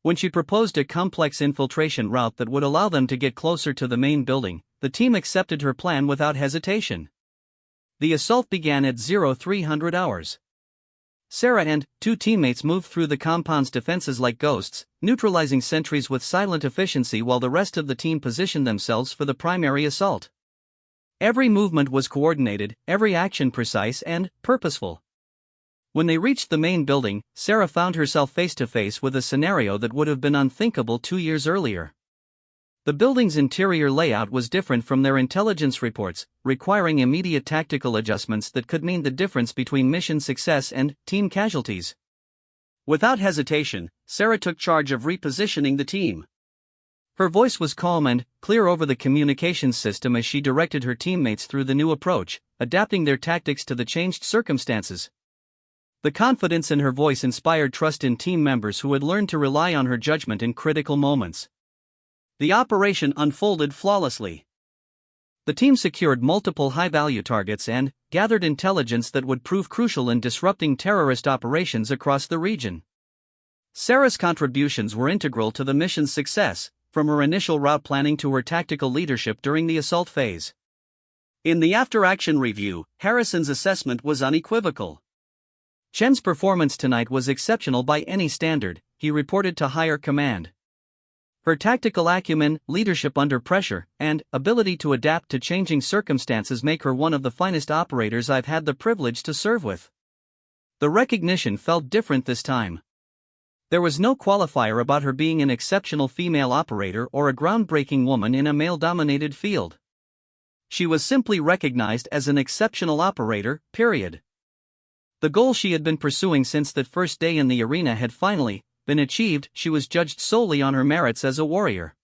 When she proposed a complex infiltration route that would allow them to get closer to the main building, the team accepted her plan without hesitation. The assault began at 0300 hours. Sarah and 2 teammates moved through the compound's defenses like ghosts, neutralizing sentries with silent efficiency while the rest of the team positioned themselves for the primary assault. Every movement was coordinated, every action precise and purposeful. When they reached the main building, Sarah found herself face to face with a scenario that would have been unthinkable 2 years earlier. The building's interior layout was different from their intelligence reports, requiring immediate tactical adjustments that could mean the difference between mission success and team casualties. Without hesitation, Sarah took charge of repositioning the team. Her voice was calm and clear over the communications system as she directed her teammates through the new approach, adapting their tactics to the changed circumstances. The confidence in her voice inspired trust in team members who had learned to rely on her judgment in critical moments. The operation unfolded flawlessly. The team secured multiple high-value targets and gathered intelligence that would prove crucial in disrupting terrorist operations across the region. Sarah's contributions were integral to the mission's success, from her initial route planning to her tactical leadership during the assault phase. In the after-action review, Harrison's assessment was unequivocal. "Chen's performance tonight was exceptional by any standard," he reported to higher command. "Her tactical acumen, leadership under pressure, and ability to adapt to changing circumstances make her one of the finest operators I've had the privilege to serve with." The recognition felt different this time. There was no qualifier about her being an exceptional female operator or a groundbreaking woman in a male-dominated field. She was simply recognized as an exceptional operator, period. The goal she had been pursuing since that first day in the arena had finally been achieved. She was judged solely on her merits as a warrior.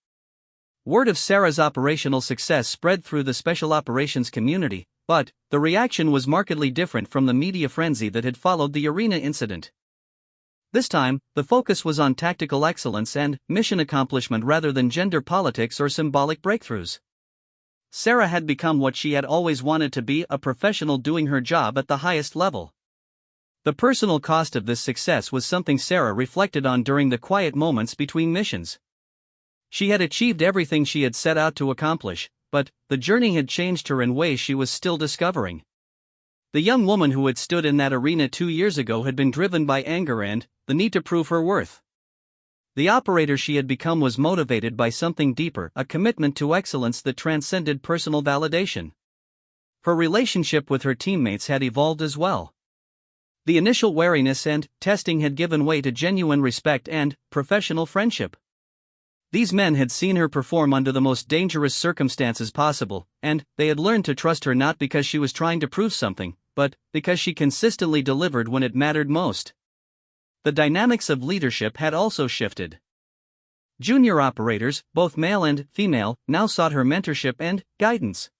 Word of Sarah's operational success spread through the special operations community, but the reaction was markedly different from the media frenzy that had followed the arena incident. This time, the focus was on tactical excellence and mission accomplishment rather than gender politics or symbolic breakthroughs. Sarah had become what she had always wanted to be, a professional doing her job at the highest level. The personal cost of this success was something Sarah reflected on during the quiet moments between missions. She had achieved everything she had set out to accomplish, but the journey had changed her in ways she was still discovering. The young woman who had stood in that arena 2 years ago had been driven by anger and the need to prove her worth. The operator she had become was motivated by something deeper, a commitment to excellence that transcended personal validation. Her relationship with her teammates had evolved as well. The initial wariness and testing had given way to genuine respect and professional friendship. These men had seen her perform under the most dangerous circumstances possible, and they had learned to trust her not because she was trying to prove something, but because she consistently delivered when it mattered most. The dynamics of leadership had also shifted. Junior operators, both male and female, now sought her mentorship and guidance.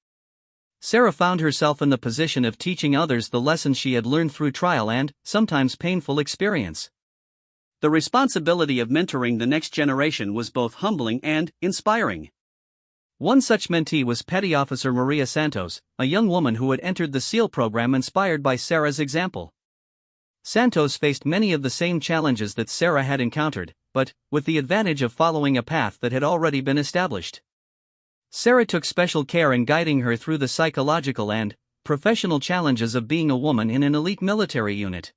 Sarah found herself in the position of teaching others the lessons she had learned through trial and, sometimes painful, experience. The responsibility of mentoring the next generation was both humbling and inspiring. One such mentee was Petty Officer Maria Santos, a young woman who had entered the SEAL program inspired by Sarah's example. Santos faced many of the same challenges that Sarah had encountered, but with the advantage of following a path that had already been established. Sarah took special care in guiding her through the psychological and professional challenges of being a woman in an elite military unit.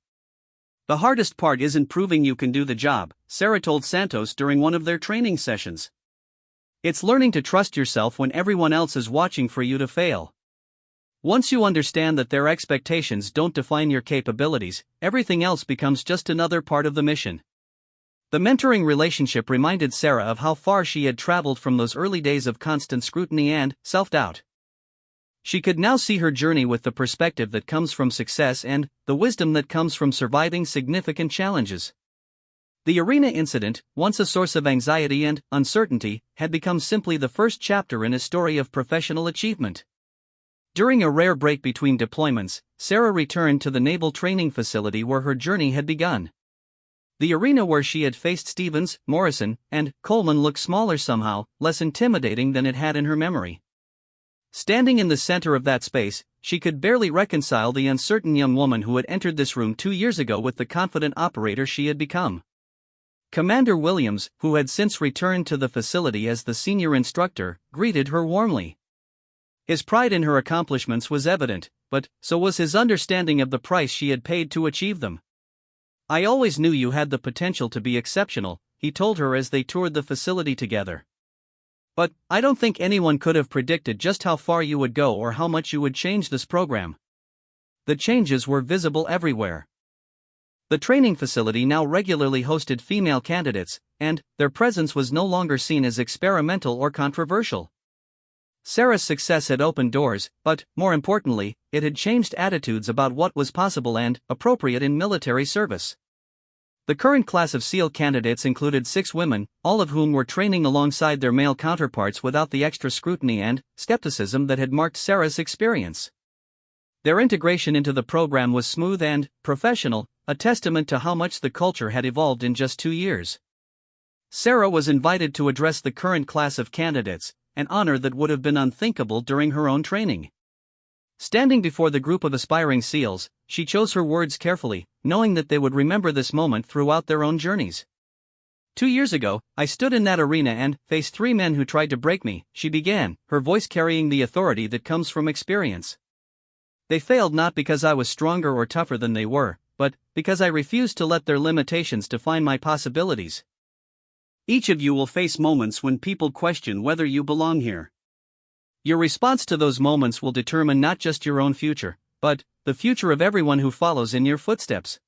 "The hardest part isn't proving you can do the job," Sarah told Santos during one of their training sessions. "It's learning to trust yourself when everyone else is watching for you to fail. Once you understand that their expectations don't define your capabilities, everything else becomes just another part of the mission." The mentoring relationship reminded Sarah of how far she had traveled from those early days of constant scrutiny and self-doubt. She could now see her journey with the perspective that comes from success and the wisdom that comes from surviving significant challenges. The arena incident, once a source of anxiety and uncertainty, had become simply the first chapter in a story of professional achievement. During a rare break between deployments, Sarah returned to the naval training facility where her journey had begun. The arena where she had faced Stevens, Morrison, and Coleman looked smaller somehow, less intimidating than it had in her memory. Standing in the center of that space, she could barely reconcile the uncertain young woman who had entered this room 2 years ago with the confident operator she had become. Commander Williams, who had since returned to the facility as the senior instructor, greeted her warmly. His pride in her accomplishments was evident, but so was his understanding of the price she had paid to achieve them. "I always knew you had the potential to be exceptional," he told her as they toured the facility together. "But I don't think anyone could have predicted just how far you would go or how much you would change this program." The changes were visible everywhere. The training facility now regularly hosted female candidates, and their presence was no longer seen as experimental or controversial. Sarah's success had opened doors, but, more importantly, it had changed attitudes about what was possible and appropriate in military service. The current class of SEAL candidates included 6 women, all of whom were training alongside their male counterparts without the extra scrutiny and skepticism that had marked Sarah's experience. Their integration into the program was smooth and professional, a testament to how much the culture had evolved in just 2 years. Sarah was invited to address the current class of candidates, an honor that would have been unthinkable during her own training. Standing before the group of aspiring SEALs, she chose her words carefully, knowing that they would remember this moment throughout their own journeys. 2 years ago, I stood in that arena and faced 3 men who tried to break me, she began, her voice carrying the authority that comes from experience. They failed not because I was stronger or tougher than they were, but because I refused to let their limitations define my possibilities. Each of you will face moments when people question whether you belong here. Your response to those moments will determine not just your own future, but the future of everyone who follows in your footsteps.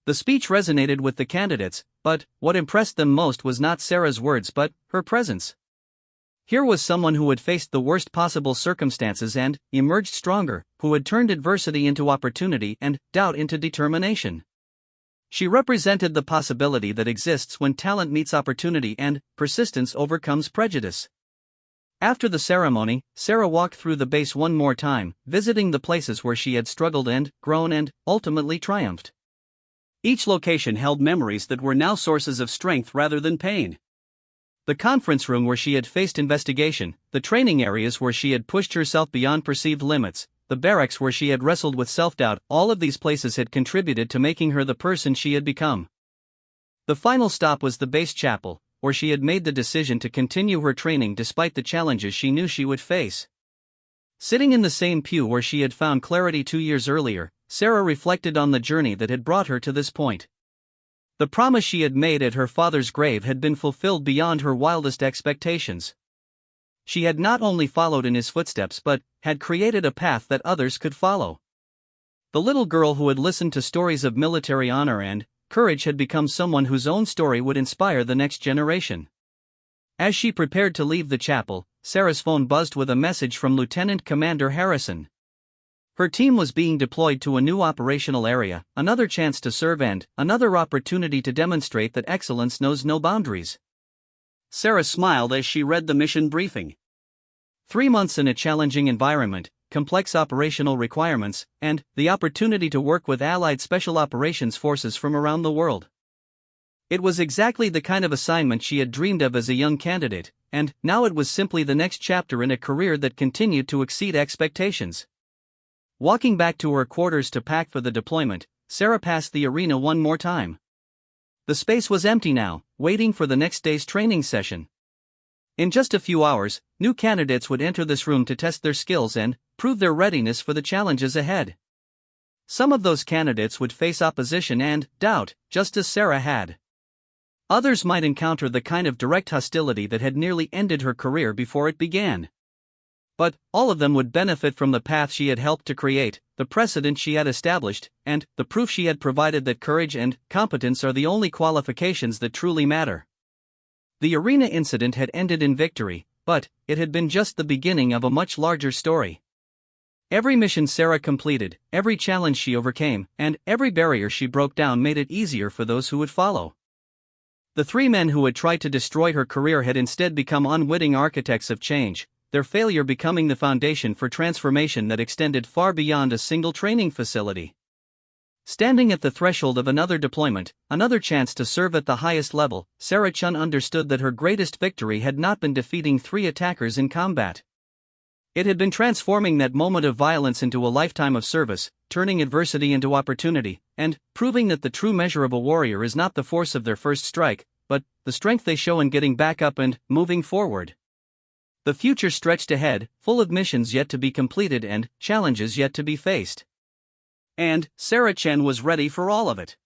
The speech resonated with the candidates, but what impressed them most was not Sarah's words but her presence. Here was someone who had faced the worst possible circumstances and emerged stronger, who had turned adversity into opportunity and doubt into determination. She represented the possibility that exists when talent meets opportunity and persistence overcomes prejudice. After the ceremony, Sarah walked through the base one more time, visiting the places where she had struggled and grown and ultimately triumphed. Each location held memories that were now sources of strength rather than pain. The conference room where she had faced investigation, the training areas where she had pushed herself beyond perceived limits, the barracks where she had wrestled with self-doubt, all of these places had contributed to making her the person she had become. The final stop was the base chapel, where she had made the decision to continue her training despite the challenges she knew she would face. Sitting in the same pew where she had found clarity 2 years earlier, Sarah reflected on the journey that had brought her to this point. The promise she had made at her father's grave had been fulfilled beyond her wildest expectations. She had not only followed in his footsteps but had created a path that others could follow. The little girl who had listened to stories of military honor and courage had become someone whose own story would inspire the next generation. As she prepared to leave the chapel, Sarah's phone buzzed with a message from Lieutenant Commander Harrison. Her team was being deployed to a new operational area, another chance to serve and another opportunity to demonstrate that excellence knows no boundaries. Sarah smiled as she read the mission briefing. 3 months in a challenging environment, complex operational requirements, and the opportunity to work with allied special operations forces from around the world. It was exactly the kind of assignment she had dreamed of as a young candidate, and now it was simply the next chapter in a career that continued to exceed expectations. Walking back to her quarters to pack for the deployment, Sarah passed the arena one more time. The space was empty now, waiting for the next day's training session. In just a few hours, new candidates would enter this room to test their skills and prove their readiness for the challenges ahead. Some of those candidates would face opposition and doubt, just as Sarah had. Others might encounter the kind of direct hostility that had nearly ended her career before it began. But all of them would benefit from the path she had helped to create, the precedent she had established, and the proof she had provided that courage and competence are the only qualifications that truly matter. The arena incident had ended in victory, but it had been just the beginning of a much larger story. Every mission Sarah completed, every challenge she overcame, and every barrier she broke down made it easier for those who would follow. The 3 men who had tried to destroy her career had instead become unwitting architects of change, their failure becoming the foundation for transformation that extended far beyond a single training facility. Standing at the threshold of another deployment, another chance to serve at the highest level, Sarah Chun understood that her greatest victory had not been defeating 3 attackers in combat. It had been transforming that moment of violence into a lifetime of service, turning adversity into opportunity, and proving that the true measure of a warrior is not the force of their first strike, but the strength they show in getting back up and moving forward. The future stretched ahead, full of missions yet to be completed and challenges yet to be faced. And Sarah Chen was ready for all of it.